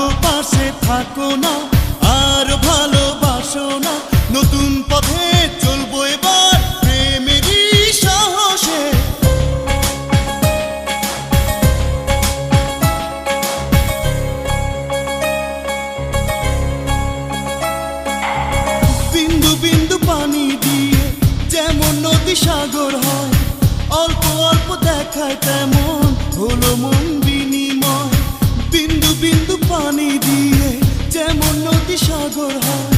থাকো পাশে থাকো না আর ভালোবাসো না, নতুন পথে চলবো এবার প্রেমেরই সাহসে। বিন্দু বিন্দু পানি দিয়ে যেমন নদী সাগর হয়, অল্প অল্প দেখায় তেমন হলো মন বিনিময়। বিন্দু বিন্দু পানি দিয়ে যেমন নদী সাগর হয়,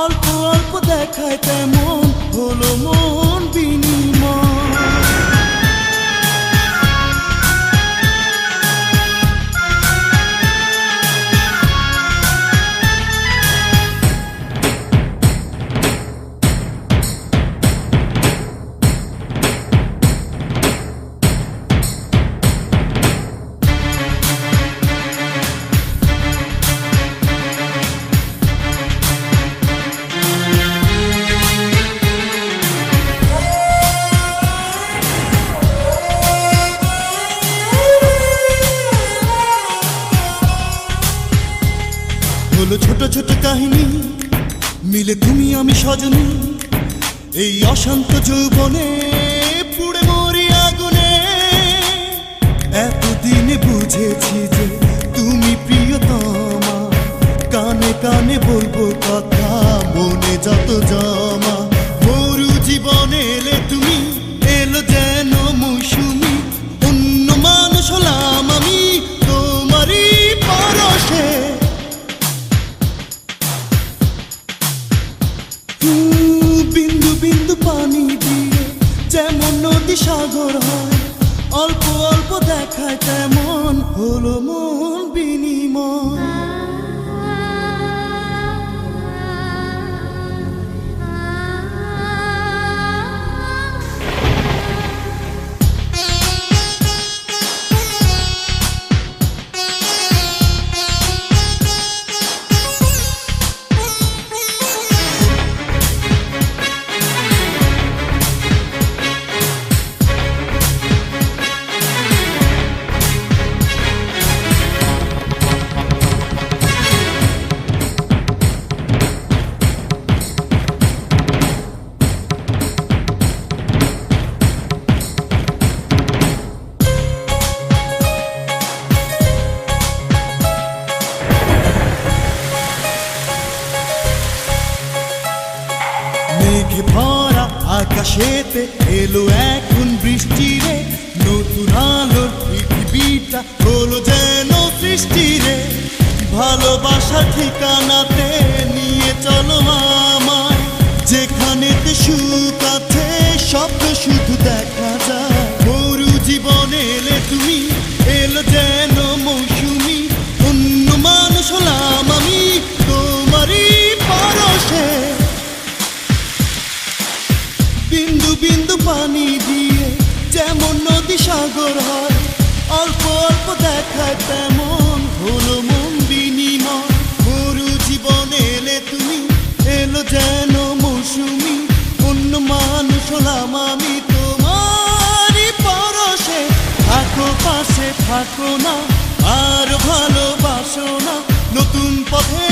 অল্প অল্প দেখায় তেমন হলো মন বিনিময়। হলো ছোট ছোট কাহিনী মিলে তুমি আমি সজনী, এই অশান্ত যৌবনে পুড়ে মরি আগুনে। এতদিনে বুঝেছি যে তুমি প্রিয়তমা, কানে কানে বলবো কথা মনে যত জমা। মরু জীবনে এলে তুমি, এলো যেন মৌসুমি, অন্য মানুষ হলাম আমি তোমারই পরশে। বিন্দু বিন্দু পানি দিয়ে যেমন নদী সাগর হয়, অল্প অল্প দেখায় তেমন হলো মন বিনিময়। মেঘে ভরা আকাশেতে এলো এখন বৃষ্টি রে, নতুন আলোর পৃথিবীটা হলো যেন সৃষ্টি রে। ভালোবাসার ঠিকানাতে নিয়ে চলো আমায়, যেখানেতে সুখ আছে স্বপ্ন শুধু দেখা যায়। মরু জীবনে এলে তুমি, এলো যেন মৌসুমি, অন্য মানুষ হলাম আমি তোমারই পরশে। বিন্দু বিন্দু পানি দিয়ে যেমন নদী সাগর হয়, অল্প অল্প দেখায় তেমন হলো মন বিনিময়। মরু জীবনে এলে তুমি, এলো যেন মৌসুমি, অন্য মানুষ হলাম আমি তোমারই পরশে। থাকো পাশে থাকো না আর ভালোবাসো না, নতুন পথে